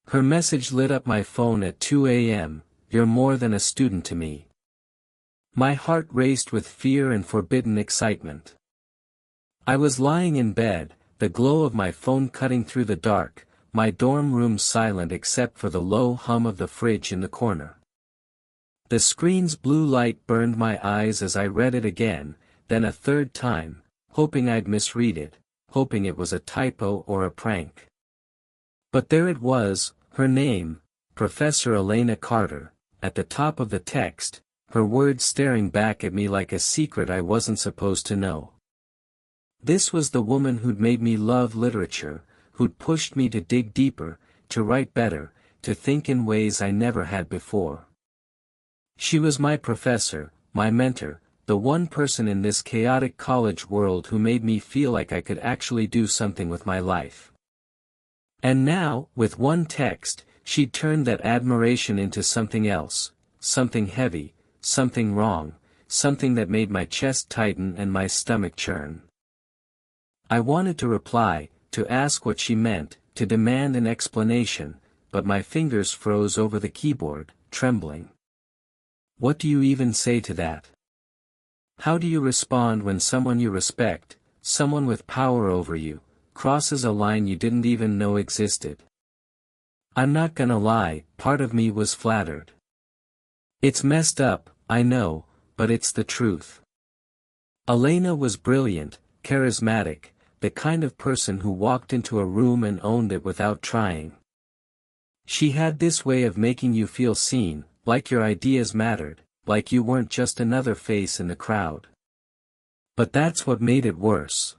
Her message lit up my phone at 2 a.m., "You're more than a student to me." My heart raced with fear and forbidden excitement. I was lying in bed, the glow of my phone cutting through the dark, my dorm room silent except for the low hum of the fridge in the corner. The screen's blue light burned my eyes as I read it again, then a third time, hoping I'd misread it, hoping it was a typo or a prank. But there it was, her name, Professor Elena Carter, at the top of the text, her words staring back at me like a secret I wasn't supposed to know. This was the woman who'd made me love literature, who'd pushed me to dig deeper, to write better, to think in ways I never had before. She was my professor, my mentor, the one person in this chaotic college world who made me feel like I could actually do something with my life. And now, with one text, she'd turned that admiration into something else, something heavy, something wrong, something that made my chest tighten and my stomach churn. I wanted to reply, to ask what she meant, to demand an explanation, but my fingers froze over the keyboard, trembling. What do you even say to that? How do you respond when someone you respect, someone with power over you, crosses a line you didn't even know existed? I'm not gonna lie, part of me was flattered. It's messed up, I know, but it's the truth. Elena was brilliant, charismatic, the kind of person who walked into a room and owned it without trying. She had this way of making you feel seen, like your ideas mattered, like you weren't just another face in the crowd. But that's what made it worse.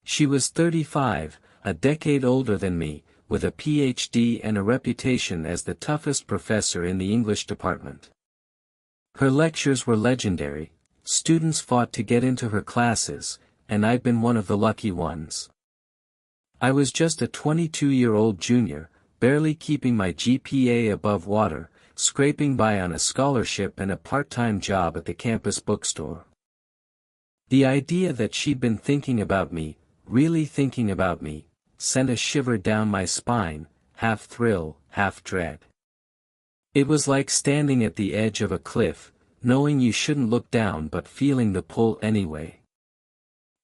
She was 35, a decade older than me, with a PhD and a reputation as the toughest professor in the English department. Her lectures were legendary, students fought to get into her classes, and I'd been one of the lucky ones. I was just a 22-year-old junior, barely keeping my GPA above water, scraping by on a scholarship and a part-time job at the campus bookstore. The idea that she'd been thinking about me, really thinking about me, sent a shiver down my spine, half thrill, half dread. It was like standing at the edge of a cliff, knowing you shouldn't look down but feeling the pull anyway.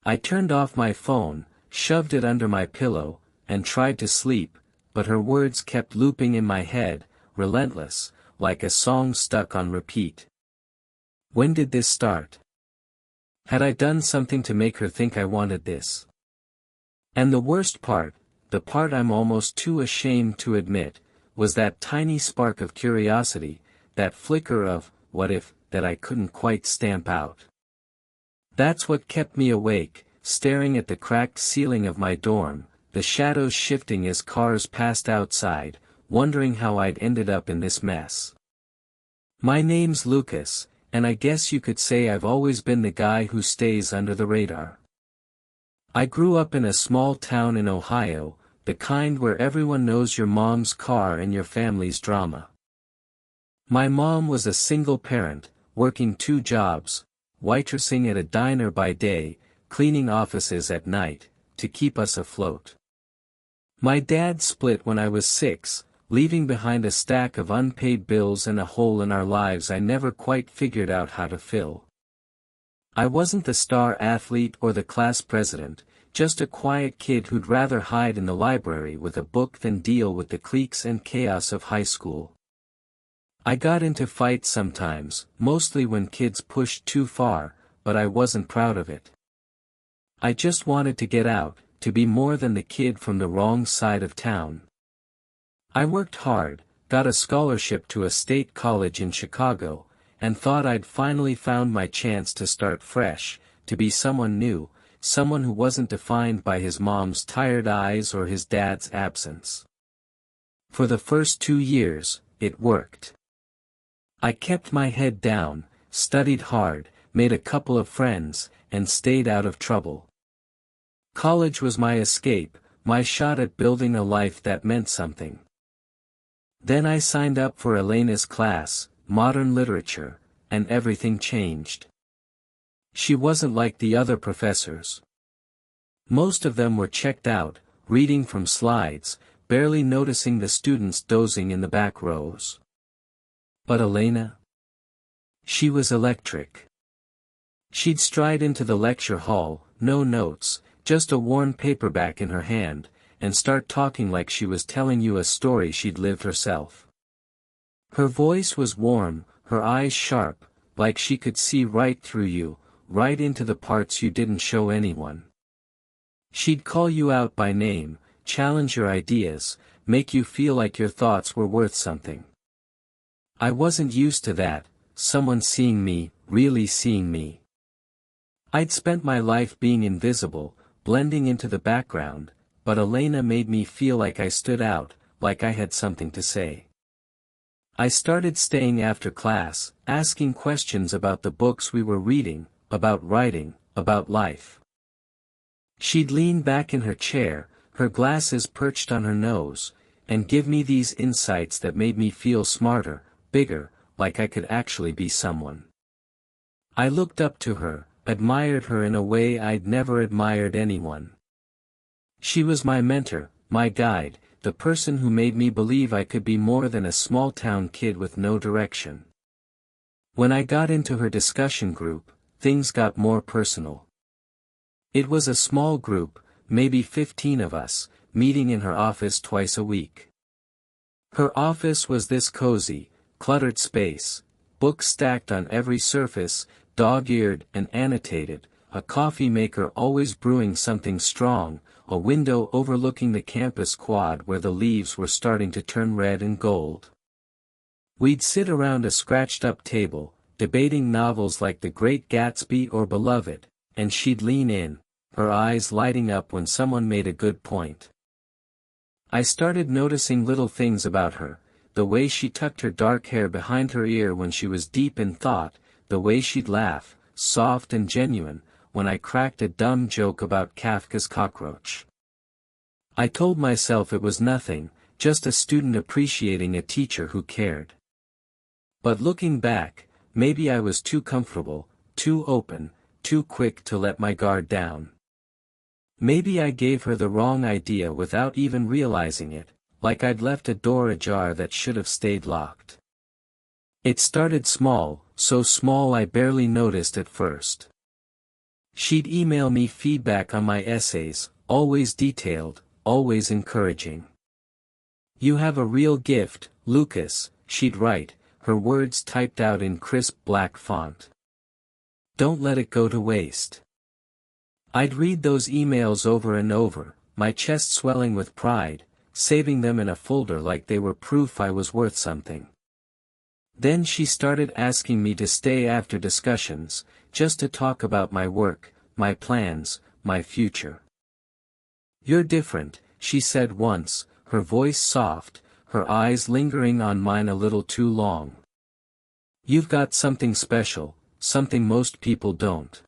I turned off my phone, shoved it under my pillow, and tried to sleep, but her words kept looping in my head, relentless, like a song stuck on repeat. When did this start? Had I done something to make her think I wanted this? And the worst part, the part I'm almost too ashamed to admit, was that tiny spark of curiosity, that flicker of, what if, that I couldn't quite stamp out. That's what kept me awake, staring at the cracked ceiling of my dorm, the shadows shifting as cars passed outside, wondering how I'd ended up in this mess. My name's Lucas, and I guess you could say I've always been the guy who stays under the radar. I grew up in a small town in Ohio, the kind where everyone knows your mom's car and your family's drama. My mom was a single parent, working 2 jobs, waitressing at a diner by day, cleaning offices at night, to keep us afloat. My dad split when I was 6, leaving behind a stack of unpaid bills and a hole in our lives I never quite figured out how to fill. I wasn't the star athlete or the class president, just a quiet kid who'd rather hide in the library with a book than deal with the cliques and chaos of high school. I got into fights sometimes, mostly when kids pushed too far, but I wasn't proud of it. I just wanted to get out, to be more than the kid from the wrong side of town. I worked hard, got a scholarship to a state college in Chicago, and thought I'd finally found my chance to start fresh, to be someone new, someone who wasn't defined by his mom's tired eyes or his dad's absence. For the first 2 years, it worked. I kept my head down, studied hard, made a couple of friends, and stayed out of trouble. College was my escape, my shot at building a life that meant something. Then I signed up for Elena's class, Modern Literature, and everything changed. She wasn't like the other professors. Most of them were checked out, reading from slides, barely noticing the students dozing in the back rows. But Elena? She was electric. She'd stride into the lecture hall, no notes, just a worn paperback in her hand, and start talking like she was telling you a story she'd lived herself. Her voice was warm, her eyes sharp, like she could see right through you, right into the parts you didn't show anyone. She'd call you out by name, challenge your ideas, make you feel like your thoughts were worth something. I wasn't used to that, someone seeing me, really seeing me. I'd spent my life being invisible, blending into the background, but Elena made me feel like I stood out, like I had something to say. I started staying after class, asking questions about the books we were reading, about writing, about life. She'd lean back in her chair, her glasses perched on her nose, and give me these insights that made me feel smarter, bigger, like I could actually be someone. I looked up to her, admired her in a way I'd never admired anyone. She was my mentor, my guide, the person who made me believe I could be more than a small-town kid with no direction. When I got into her discussion group, things got more personal. It was a small group, maybe 15 of us, meeting in her office twice a week. Her office was this cozy, cluttered space, books stacked on every surface, dog-eared and annotated, a coffee maker always brewing something strong, a window overlooking the campus quad where the leaves were starting to turn red and gold. We'd sit around a scratched-up table, debating novels like The Great Gatsby or Beloved, and she'd lean in, her eyes lighting up when someone made a good point. I started noticing little things about her, the way she tucked her dark hair behind her ear when she was deep in thought, the way she'd laugh, soft and genuine, when I cracked a dumb joke about Kafka's cockroach. I told myself it was nothing, just a student appreciating a teacher who cared. But looking back, maybe I was too comfortable, too open, too quick to let my guard down. Maybe I gave her the wrong idea without even realizing it, like I'd left a door ajar that should have stayed locked. It started small, so small I barely noticed at first. She'd email me feedback on my essays, always detailed, always encouraging. "You have a real gift, Lucas," she'd write, her words typed out in crisp black font. "Don't let it go to waste." I'd read those emails over and over, my chest swelling with pride, saving them in a folder like they were proof I was worth something. Then she started asking me to stay after discussions, just to talk about my work, my plans, my future. "You're different," she said once, her voice soft, her eyes lingering on mine a little too long. "You've got something special, something most people don't."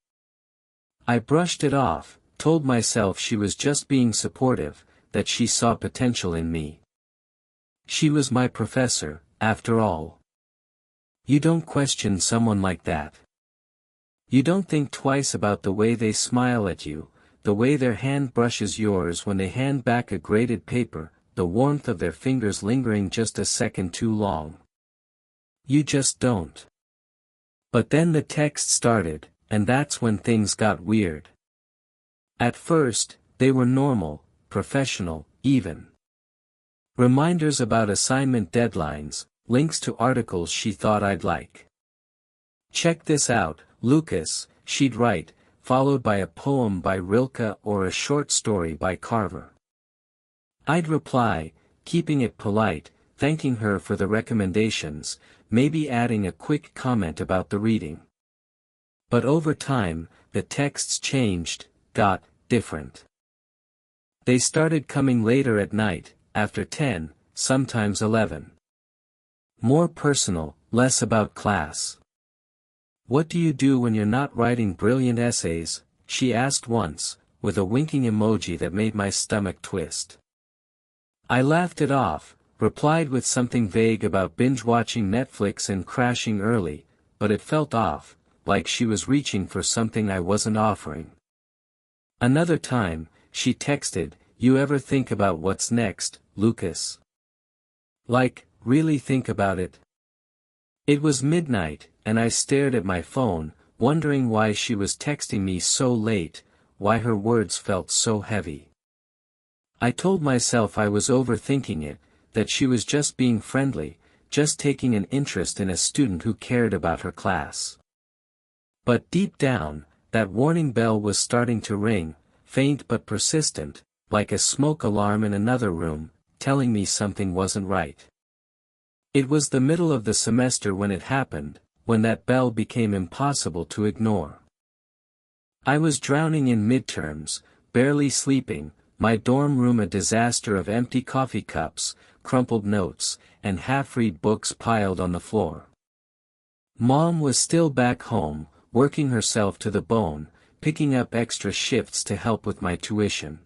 I brushed it off, told myself she was just being supportive, that she saw potential in me. She was my professor, after all. You don't question someone like that. You don't think twice about the way they smile at you, the way their hand brushes yours when they hand back a graded paper, the warmth of their fingers lingering just a second too long. You just don't. But then the text started, and that's when things got weird. At first, they were normal, professional, even. Reminders about assignment deadlines, links to articles she thought I'd like. "Check this out, Lucas," she'd write, followed by a poem by Rilke or a short story by Carver. I'd reply, keeping it polite, thanking her for the recommendations, maybe adding a quick comment about the reading. But over time, the texts changed, got different. They started coming later at night, after 10, sometimes 11. More personal, less about class. "What do you do when you're not writing brilliant essays?" she asked once, with a winking emoji that made my stomach twist. I laughed it off, replied with something vague about binge-watching Netflix and crashing early, but it felt off, like she was reaching for something I wasn't offering. Another time, she texted, you ever think about what's next, Lucas? Like, really think about it? It was midnight, and I stared at my phone, wondering why she was texting me so late, why her words felt so heavy. I told myself I was overthinking it, that she was just being friendly, just taking an interest in a student who cared about her class. But deep down, that warning bell was starting to ring, faint but persistent, like a smoke alarm in another room, telling me something wasn't right. It was the middle of the semester when it happened, when that bell became impossible to ignore. I was drowning in midterms, barely sleeping, my dorm room a disaster of empty coffee cups, crumpled notes, and half-read books piled on the floor. Mom was still back home, working herself to the bone, picking up extra shifts to help with my tuition.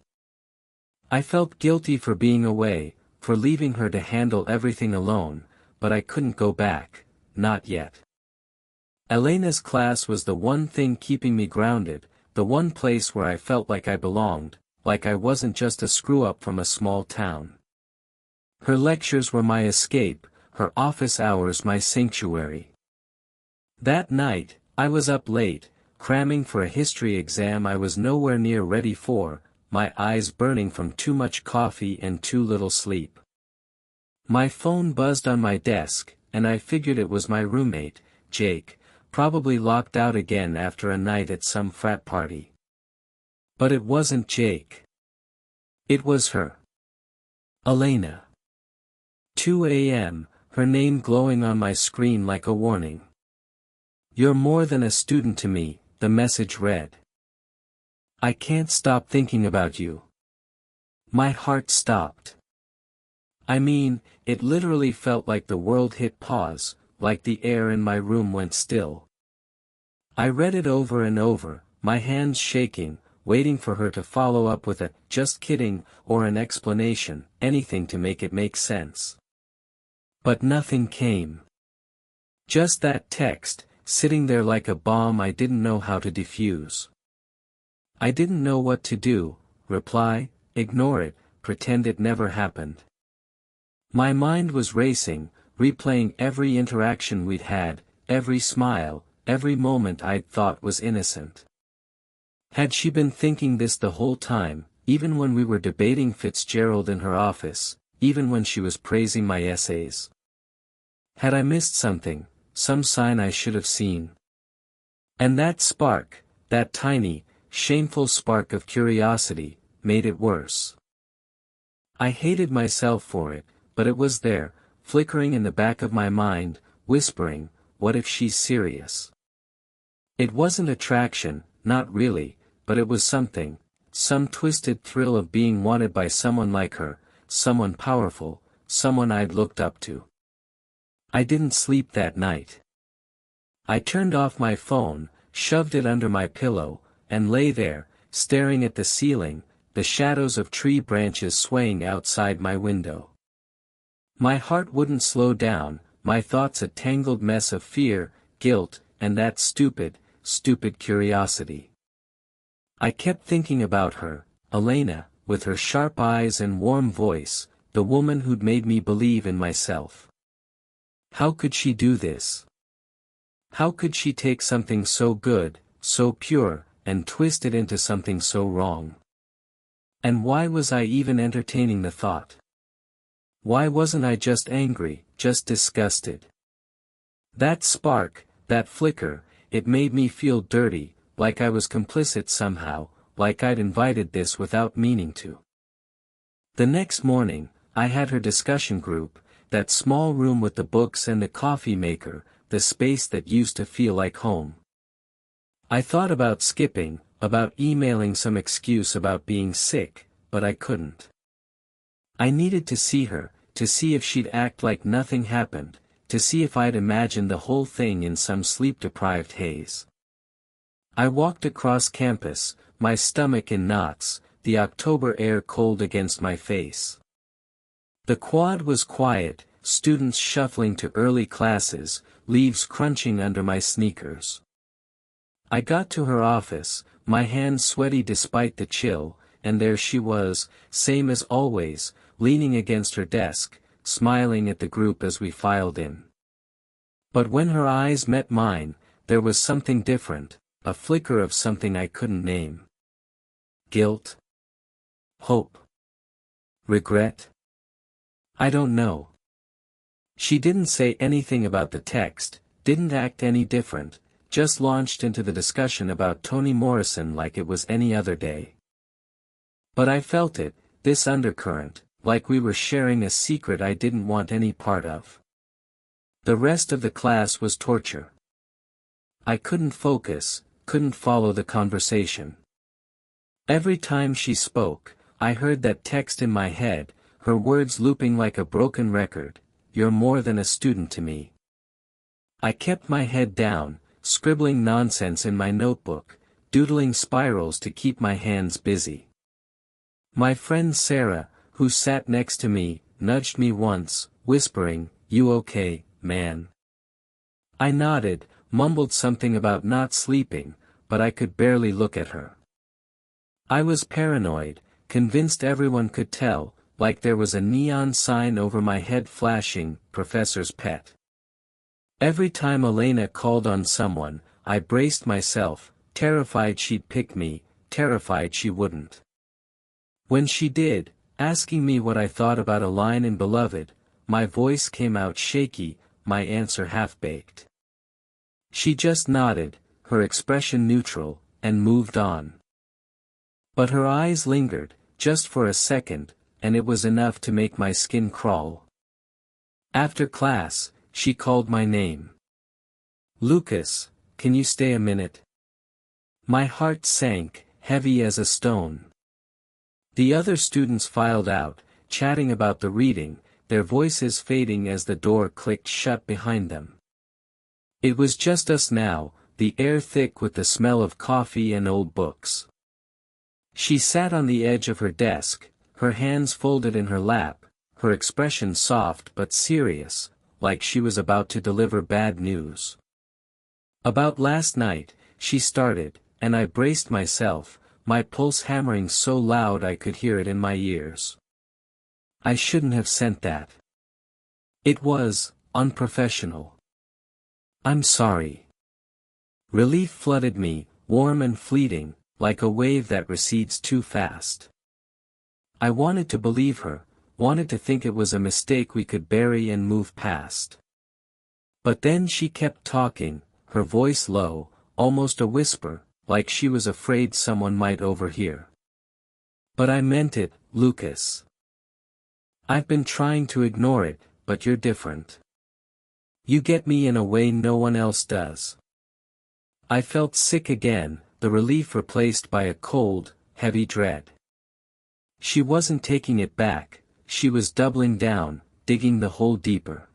I felt guilty for being away, for leaving her to handle everything alone, but I couldn't go back, not yet. Elena's class was the one thing keeping me grounded, the one place where I felt like I belonged, like I wasn't just a screw-up from a small town. Her lectures were my escape, her office hours my sanctuary. That night, I was up late, cramming for a history exam I was nowhere near ready for, my eyes burning from too much coffee and too little sleep. My phone buzzed on my desk, and I figured it was my roommate, Jake, probably locked out again after a night at some frat party. But it wasn't Jake. It was her. Elena. 2 a.m., her name glowing on my screen like a warning. "You're more than a student to me," the message read. "I can't stop thinking about you." My heart stopped. I mean, it literally felt like the world hit pause, like the air in my room went still. I read it over and over, my hands shaking, waiting for her to follow up with a "just kidding" or an explanation, anything to make it make sense. But nothing came. Just that text, sitting there like a bomb I didn't know how to defuse. I didn't know what to do, reply, ignore it, pretend it never happened. My mind was racing, replaying every interaction we'd had, every smile, every moment I'd thought was innocent. Had she been thinking this the whole time, even when we were debating Fitzgerald in her office, even when she was praising my essays? Had I missed something, some sign I should have seen? And that spark, that tiny, shameful spark of curiosity, made it worse. I hated myself for it, but it was there, flickering in the back of my mind, whispering, what if she's serious? It wasn't attraction, not really, but it was something, some twisted thrill of being wanted by someone like her, someone powerful, someone I'd looked up to. I didn't sleep that night. I turned off my phone, shoved it under my pillow, and lay there, staring at the ceiling, the shadows of tree branches swaying outside my window. My heart wouldn't slow down, my thoughts a tangled mess of fear, guilt, and that stupid curiosity. I kept thinking about her, Elena, with her sharp eyes and warm voice, the woman who'd made me believe in myself. How could she do this? How could she take something so good, so pure, and twist it into something so wrong? And why was I even entertaining the thought? Why wasn't I just angry, just disgusted? That spark, that flicker, it made me feel dirty, like I was complicit somehow, like I'd invited this without meaning to. The next morning, I had her discussion group, that small room with the books and the coffee maker, the space that used to feel like home. I thought about skipping, about emailing some excuse about being sick, but I couldn't. I needed to see her, to see if she'd act like nothing happened, to see if I'd imagined the whole thing in some sleep-deprived haze. I walked across campus, my stomach in knots, the October air cold against my face. The quad was quiet, students shuffling to early classes, leaves crunching under my sneakers. I got to her office, my hands sweaty despite the chill, and there she was, same as always, leaning against her desk, smiling at the group as we filed in. But when her eyes met mine, there was something different, a flicker of something I couldn't name. Guilt? Hope? Regret? I don't know. She didn't say anything about the text, didn't act any different, just launched into the discussion about Toni Morrison like it was any other day. But I felt it, this undercurrent, like we were sharing a secret I didn't want any part of. The rest of the class was torture. I couldn't focus, couldn't follow the conversation. Every time she spoke, I heard that text in my head, her words looping like a broken record, "You're more than a student to me." I kept my head down, scribbling nonsense in my notebook, doodling spirals to keep my hands busy. My friend Sarah, who sat next to me, nudged me once, whispering, "You okay, man?" I nodded, mumbled something about not sleeping, but I could barely look at her. I was paranoid, convinced everyone could tell, like there was a neon sign over my head flashing, "Professor's pet." Every time Elena called on someone, I braced myself, terrified she'd pick me, terrified she wouldn't. When she did, asking me what I thought about a line in Beloved, my voice came out shaky, my answer half-baked. She just nodded, her expression neutral, and moved on. But her eyes lingered, just for a second, and it was enough to make my skin crawl. After class, she called my name. "Lucas, can you stay a minute?" My heart sank, heavy as a stone. The other students filed out, chatting about the reading, their voices fading as the door clicked shut behind them. It was just us now, the air thick with the smell of coffee and old books. She sat on the edge of her desk, her hands folded in her lap, her expression soft but serious, like she was about to deliver bad news. "About last night," she started, and I braced myself, my pulse hammering so loud I could hear it in my ears. "I shouldn't have sent that. It was unprofessional. I'm sorry." Relief flooded me, warm and fleeting, like a wave that recedes too fast. I wanted to believe her, wanted to think it was a mistake we could bury and move past. But then she kept talking, her voice low, almost a whisper, like she was afraid someone might overhear. "But I meant it, Lucas. I've been trying to ignore it, but you're different. You get me in a way no one else does." I felt sick again, the relief replaced by a cold, heavy dread. She wasn't taking it back, she was doubling down, digging the hole deeper.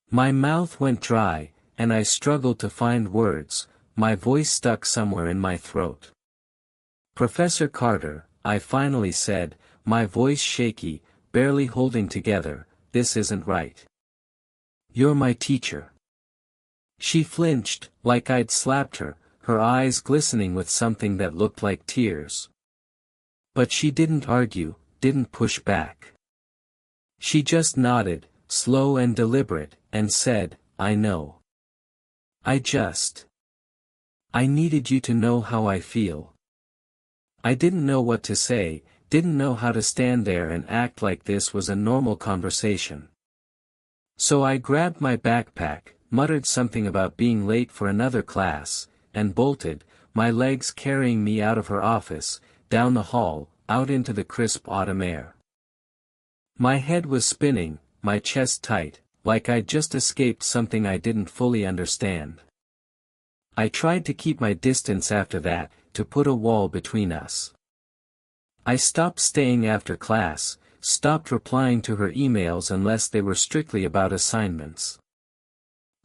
My mouth went dry, and I struggled to find words, my voice stuck somewhere in my throat. "Professor Carter," I finally said, my voice shaky, barely holding together, "this isn't right. You're my teacher." She flinched, like I'd slapped her, her eyes glistening with something that looked like tears. But she didn't argue, didn't push back. She just nodded, slow and deliberate, and said, "I know. I needed you to know how I feel." I didn't know what to say, didn't know how to stand there and act like this was a normal conversation. So I grabbed my backpack, muttered something about being late for another class, and bolted, my legs carrying me out of her office, down the hall, out into the crisp autumn air. My head was spinning, my chest tight, like I'd just escaped something I didn't fully understand. I tried to keep my distance after that, to put a wall between us. I stopped staying after class, stopped replying to her emails unless they were strictly about assignments.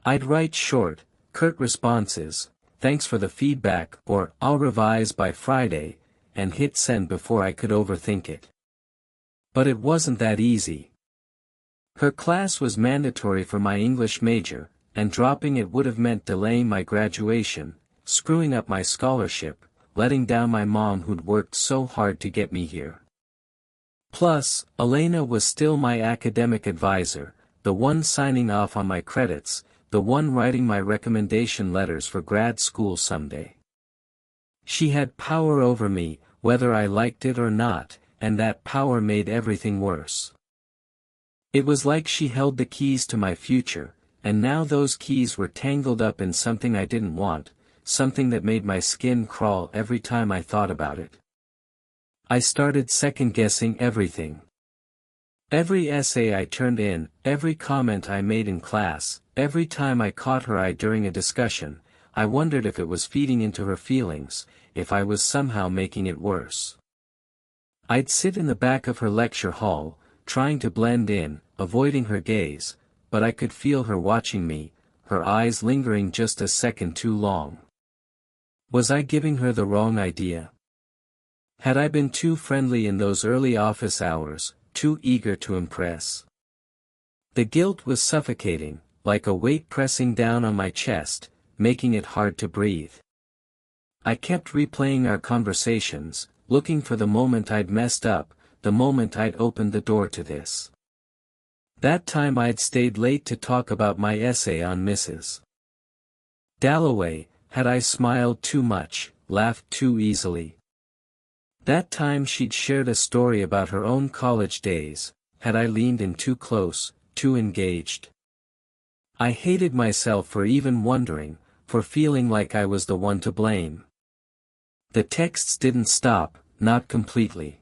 I'd write short, curt responses, "Thanks for the feedback," or "I'll revise by Friday," and hit send before I could overthink it. But it wasn't that easy. Her class was mandatory for my English major, and dropping it would have meant delaying my graduation, screwing up my scholarship, letting down my mom who'd worked so hard to get me here. Plus, Elena was still my academic advisor, the one signing off on my credits, the one writing my recommendation letters for grad school someday. She had power over me, whether I liked it or not, and that power made everything worse. It was like she held the keys to my future, and now those keys were tangled up in something I didn't want, something that made my skin crawl every time I thought about it. I started second-guessing everything. Every essay I turned in, every comment I made in class, every time I caught her eye during a discussion, I wondered if it was feeding into her feelings, if I was somehow making it worse. I'd sit in the back of her lecture hall, trying to blend in, avoiding her gaze, but I could feel her watching me, her eyes lingering just a second too long. Was I giving her the wrong idea? Had I been too friendly in those early office hours, too eager to impress? The guilt was suffocating, like a weight pressing down on my chest, making it hard to breathe. I kept replaying our conversations, looking for the moment I'd messed up, the moment I'd opened the door to this. That time I'd stayed late to talk about my essay on Mrs. Dalloway, had I smiled too much, laughed too easily. That time she'd shared a story about her own college days, had I leaned in too close, too engaged. I hated myself for even wondering, for feeling like I was the one to blame. The texts didn't stop, not completely.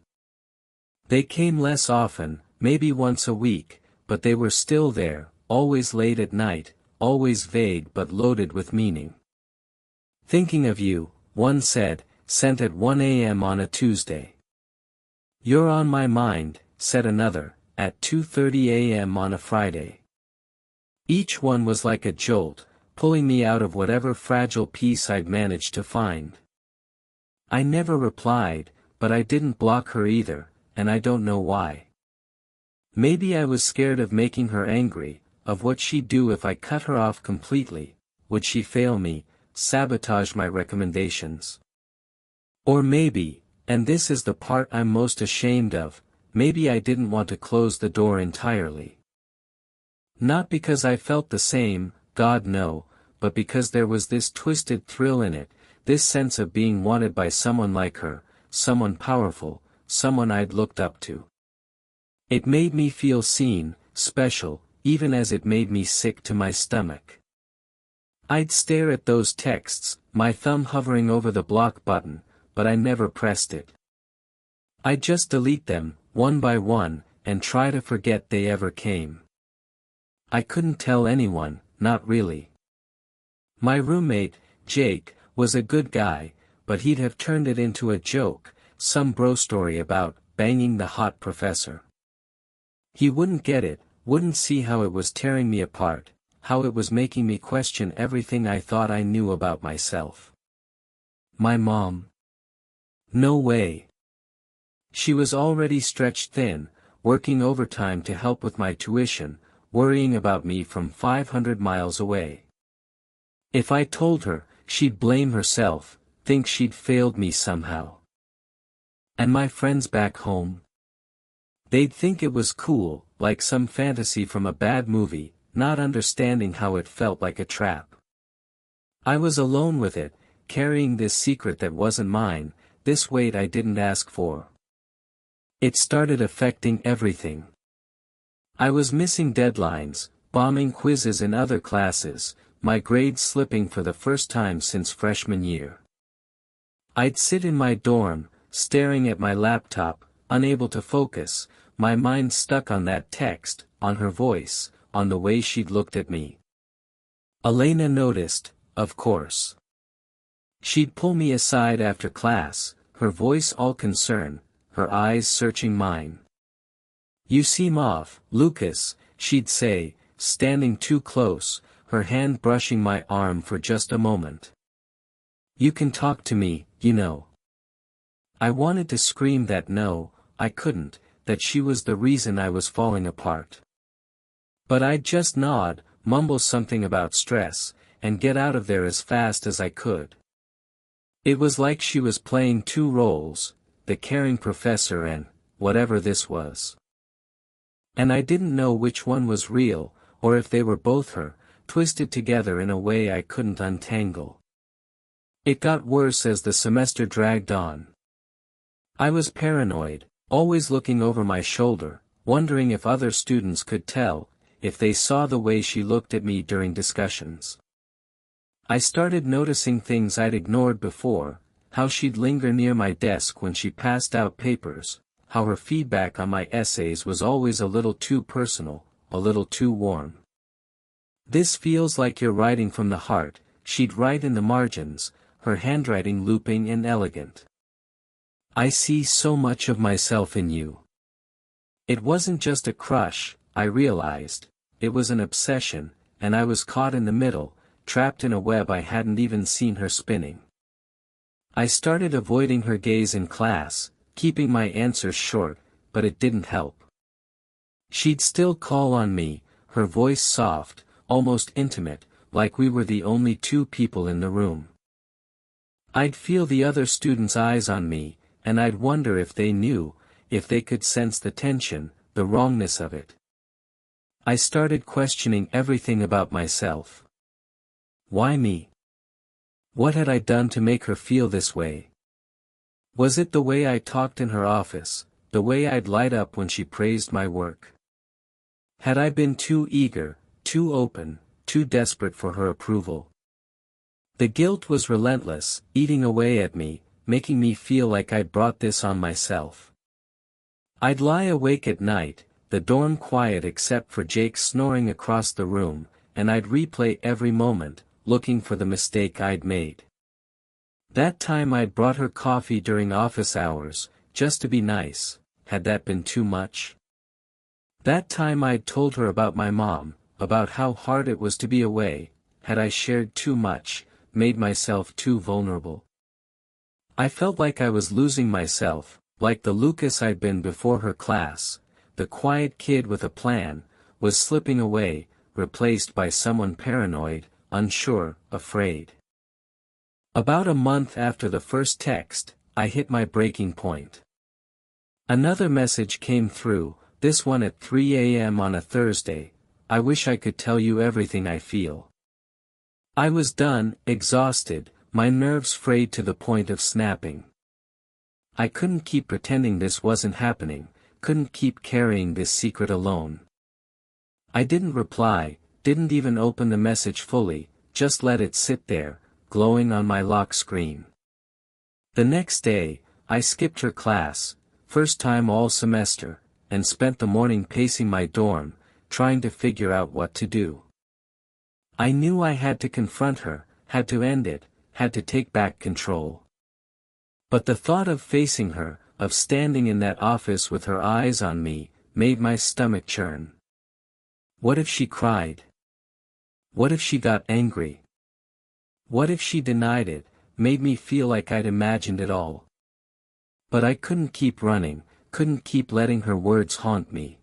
They came less often, maybe once a week, but they were still there, always late at night, always vague but loaded with meaning. Thinking of you, one said, sent at 1 a.m. on a Tuesday. You're on my mind, said another, at 2:30 a.m. on a Friday. Each one was like a jolt, pulling me out of whatever fragile peace I'd managed to find. I never replied, but I didn't block her either, and I don't know why. Maybe I was scared of making her angry, of what she'd do if I cut her off completely. Would she fail me, sabotage my recommendations? Or maybe, and this is the part I'm most ashamed of, maybe I didn't want to close the door entirely. Not because I felt the same, God no, but because there was this twisted thrill in it, this sense of being wanted by someone like her, someone powerful, someone I'd looked up to. It made me feel seen, special, even as it made me sick to my stomach. I'd stare at those texts, my thumb hovering over the block button, but I never pressed it. I'd just delete them, one by one, and try to forget they ever came. I couldn't tell anyone, not really. My roommate, Jake, was a good guy, but he'd have turned it into a joke, some bro story about banging the hot professor. He wouldn't get it, wouldn't see how it was tearing me apart, how it was making me question everything I thought I knew about myself. My mom? No way. She was already stretched thin, working overtime to help with my tuition, worrying about me from 500 miles away. If I told her, she'd blame herself, think she'd failed me somehow. And my friends back home? They'd think it was cool, like some fantasy from a bad movie, not understanding how it felt like a trap. I was alone with it, carrying this secret that wasn't mine, this weight I didn't ask for. It started affecting everything. I was missing deadlines, bombing quizzes in other classes, my grades slipping for the first time since freshman year. I'd sit in my dorm, staring at my laptop, unable to focus, my mind stuck on that text, on her voice, on the way she'd looked at me. Elena noticed, of course. She'd pull me aside after class, her voice all concern, her eyes searching mine. "You seem off, Lucas," she'd say, standing too close, her hand brushing my arm for just a moment. "You can talk to me, you know." I wanted to scream that no, I couldn't, that she was the reason I was falling apart. But I'd just nod, mumble something about stress, and get out of there as fast as I could. It was like she was playing two roles, the caring professor and, whatever this was. And I didn't know which one was real, or if they were both her, twisted together in a way I couldn't untangle. It got worse as the semester dragged on. I was paranoid, always looking over my shoulder, wondering if other students could tell, if they saw the way she looked at me during discussions. I started noticing things I'd ignored before, how she'd linger near my desk when she passed out papers, how her feedback on my essays was always a little too personal, a little too warm. "This feels like you're writing from the heart," she'd write in the margins, her handwriting looping and elegant. "I see so much of myself in you." It wasn't just a crush, I realized, it was an obsession, and I was caught in the middle, trapped in a web I hadn't even seen her spinning. I started avoiding her gaze in class, keeping my answers short, but it didn't help. She'd still call on me, her voice soft, almost intimate, like we were the only two people in the room. I'd feel the other students' eyes on me, and I'd wonder if they knew, if they could sense the tension, the wrongness of it. I started questioning everything about myself. Why me? What had I done to make her feel this way? Was it the way I talked in her office, the way I'd light up when she praised my work? Had I been too eager, too open, too desperate for her approval? The guilt was relentless, eating away at me, making me feel like I'd brought this on myself. I'd lie awake at night, the dorm quiet except for Jake snoring across the room, and I'd replay every moment, looking for the mistake I'd made. That time I'd brought her coffee during office hours, just to be nice, had that been too much? That time I'd told her about my mom, about how hard it was to be away, had I shared too much, made myself too vulnerable? I felt like I was losing myself, like the Lucas I'd been before her class, the quiet kid with a plan, was slipping away, replaced by someone paranoid, unsure, afraid. About a month after the first text, I hit my breaking point. Another message came through, this one at 3 a.m. on a Thursday. "I wish I could tell you everything I feel." I was done, exhausted, my nerves frayed to the point of snapping. I couldn't keep pretending this wasn't happening, couldn't keep carrying this secret alone. I didn't reply, didn't even open the message fully, just let it sit there, glowing on my lock screen. The next day, I skipped her class, first time all semester, and spent the morning pacing my dorm, trying to figure out what to do. I knew I had to confront her, had to end it, had to take back control. But the thought of facing her, of standing in that office with her eyes on me, made my stomach churn. What if she cried? What if she got angry? What if she denied it, made me feel like I'd imagined it all? But I couldn't keep running, couldn't keep letting her words haunt me.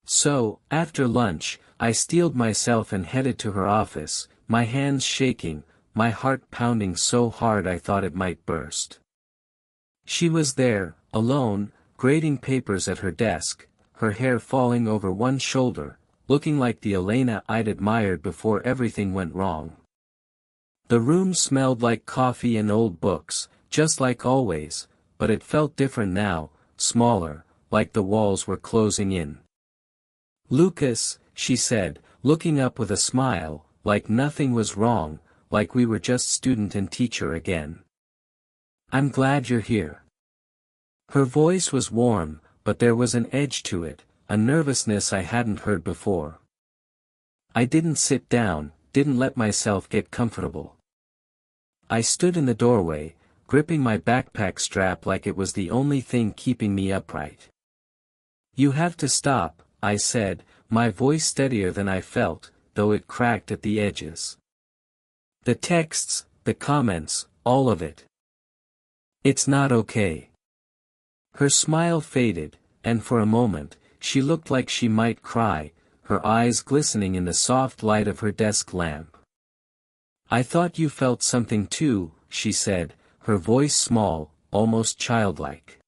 So, after lunch, I steeled myself and headed to her office, my hands shaking, my heart pounding so hard I thought it might burst. She was there, alone, grading papers at her desk, her hair falling over one shoulder, looking like the Elena I'd admired before everything went wrong. The room smelled like coffee and old books, just like always, but it felt different now, smaller, like the walls were closing in. "Lucas," she said, looking up with a smile, like nothing was wrong, like we were just student and teacher again. "I'm glad you're here." Her voice was warm, but there was an edge to it, a nervousness I hadn't heard before. I didn't sit down, didn't let myself get comfortable. I stood in the doorway, gripping my backpack strap like it was the only thing keeping me upright. "You have to stop," I said, my voice steadier than I felt, though it cracked at the edges. "The texts, the comments, all of it. It's not okay." Her smile faded, and for a moment, she looked like she might cry, her eyes glistening in the soft light of her desk lamp. "I thought you felt something too," she said, her voice small, almost childlike.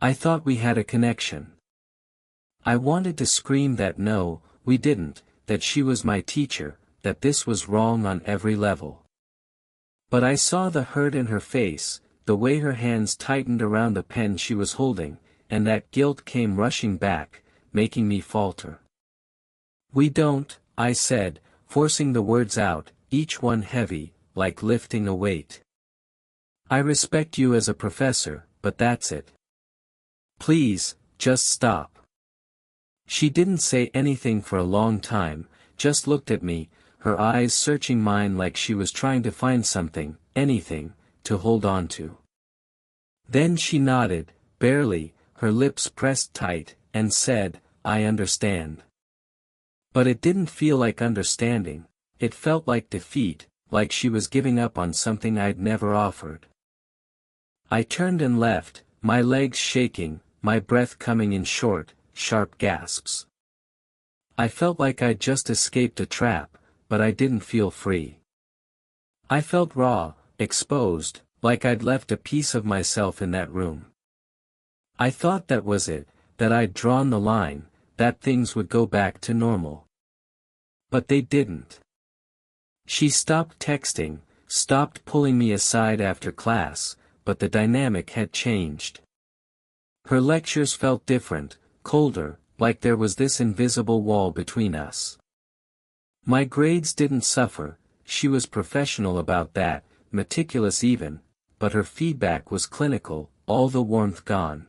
I thought we had a connection. I wanted to scream that no, we didn't, that she was my teacher, that this was wrong on every level. But I saw the hurt in her face, the way her hands tightened around the pen she was holding, and that guilt came rushing back, making me falter. We don't, I said, forcing the words out, each one heavy, like lifting a weight. I respect you as a professor, but that's it. Please, just stop. She didn't say anything for a long time, just looked at me, her eyes searching mine like she was trying to find something, anything, to hold on to. Then she nodded, barely, her lips pressed tight, and said, I understand. But it didn't feel like understanding, it felt like defeat, like she was giving up on something I'd never offered. I turned and left, my legs shaking, my breath coming in short, sharp gasps. I felt like I'd just escaped a trap, but I didn't feel free. I felt raw, exposed, like I'd left a piece of myself in that room. I thought that was it, that I'd drawn the line, that things would go back to normal. But they didn't. She stopped texting, stopped pulling me aside after class, but the dynamic had changed. Her lectures felt different, colder, like there was this invisible wall between us. My grades didn't suffer, she was professional about that, meticulous even, but her feedback was clinical, all the warmth gone.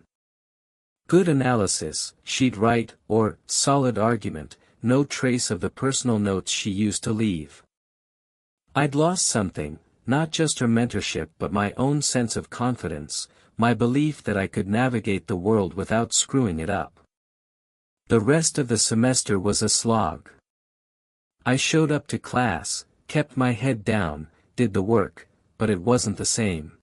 Good analysis, she'd write, or, solid argument, no trace of the personal notes she used to leave. I'd lost something, not just her mentorship but my own sense of confidence, my belief that I could navigate the world without screwing it up. The rest of the semester was a slog. I showed up to class, kept my head down, did the work, but it wasn't the same.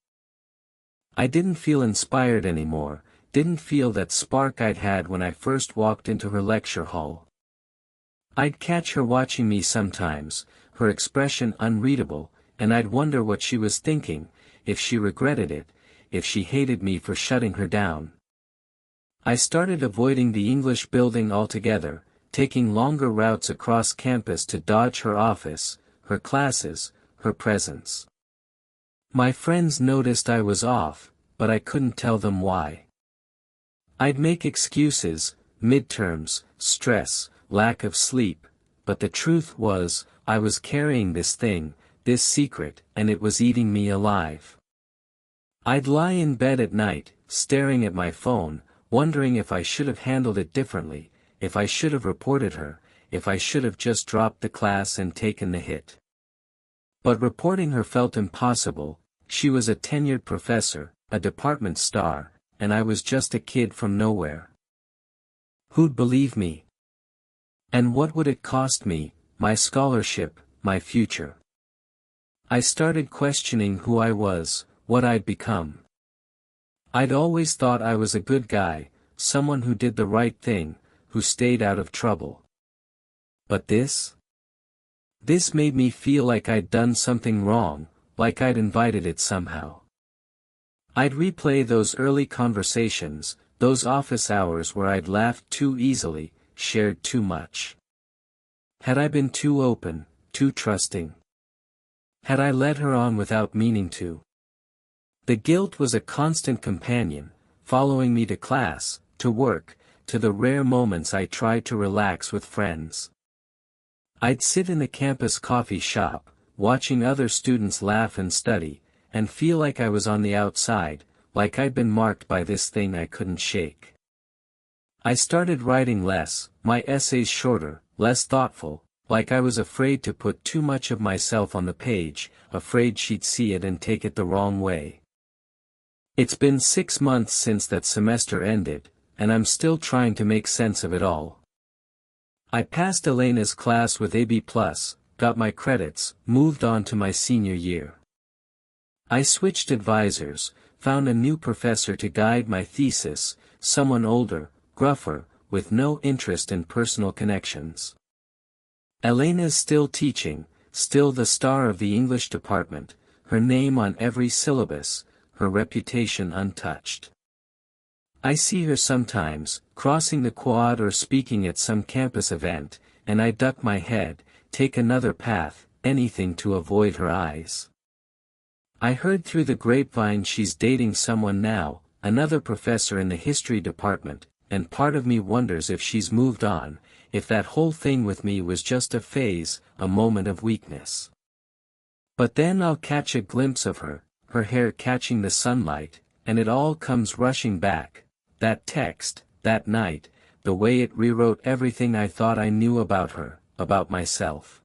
I didn't feel inspired anymore, didn't feel that spark I'd had when I first walked into her lecture hall. I'd catch her watching me sometimes, her expression unreadable, and I'd wonder what she was thinking, if she regretted it, if she hated me for shutting her down. I started avoiding the English building altogether, taking longer routes across campus to dodge her office, her classes, her presence. My friends noticed I was off, but I couldn't tell them why. I'd make excuses, midterms, stress, lack of sleep, but the truth was, I was carrying this thing, this secret, and it was eating me alive. I'd lie in bed at night, staring at my phone, wondering if I should have handled it differently, if I should have reported her, if I should have just dropped the class and taken the hit. But reporting her felt impossible, she was a tenured professor, a department star, and I was just a kid from nowhere. Who'd believe me? And what would it cost me, my scholarship, my future? I started questioning who I was, what I'd become. I'd always thought I was a good guy, someone who did the right thing, who stayed out of trouble. But this? This made me feel like I'd done something wrong, like I'd invited it somehow. I'd replay those early conversations, those office hours where I'd laughed too easily, shared too much. Had I been too open, too trusting? Had I led her on without meaning to? The guilt was a constant companion, following me to class, to work, to the rare moments I tried to relax with friends. I'd sit in the campus coffee shop, watching other students laugh and study, and feel like I was on the outside, like I'd been marked by this thing I couldn't shake. I started writing less, my essays shorter, less thoughtful, like I was afraid to put too much of myself on the page, afraid she'd see it and take it the wrong way. It's been 6 months since that semester ended, and I'm still trying to make sense of it all. I passed Elena's class with a B+, got my credits, moved on to my senior year. I switched advisors, found a new professor to guide my thesis, someone older, gruffer, with no interest in personal connections. Elena's still teaching, still the star of the English department, her name on every syllabus, her reputation untouched. I see her sometimes, crossing the quad or speaking at some campus event, and I duck my head, take another path, anything to avoid her eyes. I heard through the grapevine she's dating someone now, another professor in the history department, and part of me wonders if she's moved on, if that whole thing with me was just a phase, a moment of weakness. But then I'll catch a glimpse of her, her hair catching the sunlight, and it all comes rushing back, that text, that night, the way it rewrote everything I thought I knew about her, about myself.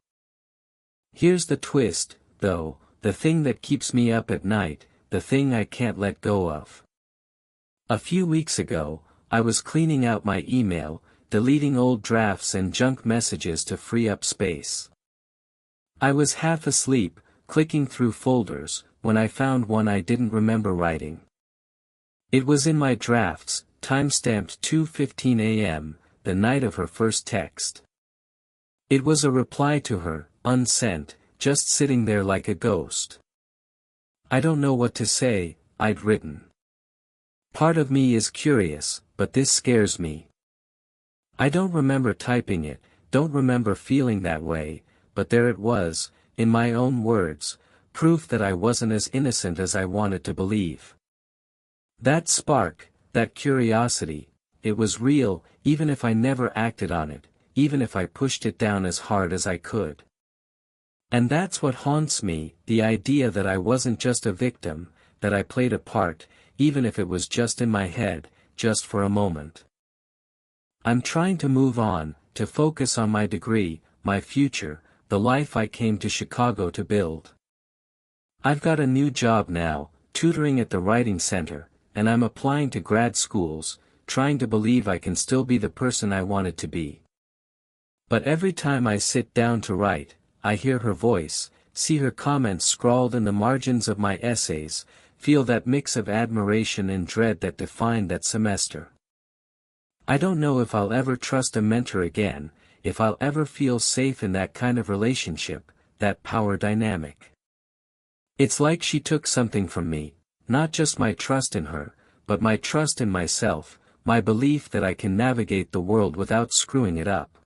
Here's the twist, though, the thing that keeps me up at night, the thing I can't let go of. A few weeks ago, I was cleaning out my email, deleting old drafts and junk messages to free up space. I was half asleep, clicking through folders, when I found one I didn't remember writing. It was in my drafts, timestamped 2:15 a.m., the night of her first text. It was a reply to her, unsent, just sitting there like a ghost. I don't know what to say, I'd written. Part of me is curious, but this scares me. I don't remember typing it, don't remember feeling that way, but there it was, in my own words, proof that I wasn't as innocent as I wanted to believe. That spark, that curiosity, it was real, even if I never acted on it, even if I pushed it down as hard as I could. And that's what haunts me, the idea that I wasn't just a victim, that I played a part, even if it was just in my head, just for a moment. I'm trying to move on, to focus on my degree, my future, the life I came to Chicago to build. I've got a new job now, tutoring at the writing center, and I'm applying to grad schools, trying to believe I can still be the person I wanted to be. But every time I sit down to write, I hear her voice, see her comments scrawled in the margins of my essays, feel that mix of admiration and dread that defined that semester. I don't know if I'll ever trust a mentor again, if I'll ever feel safe in that kind of relationship, that power dynamic. It's like she took something from me, not just my trust in her, but my trust in myself, my belief that I can navigate the world without screwing it up.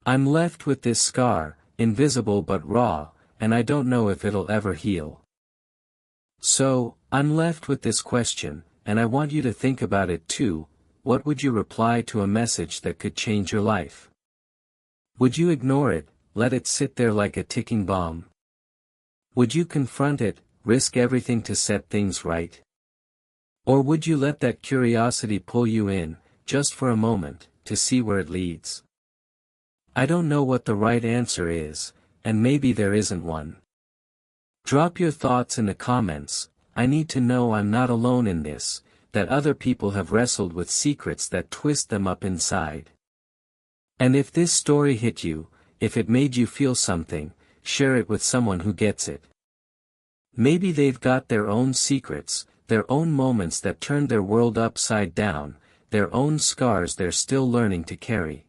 I'm left with this scar, invisible but raw, and I don't know if it'll ever heal. So, I'm left with this question, and I want you to think about it too. What would you reply to a message that could change your life? Would you ignore it, let it sit there like a ticking bomb? Would you confront it, risk everything to set things right? Or would you let that curiosity pull you in, just for a moment, to see where it leads? I don't know what the right answer is, and maybe there isn't one. Drop your thoughts in the comments. I need to know I'm not alone in this, that other people have wrestled with secrets that twist them up inside. And if this story hit you, if it made you feel something, share it with someone who gets it. Maybe they've got their own secrets, their own moments that turned their world upside down, their own scars they're still learning to carry.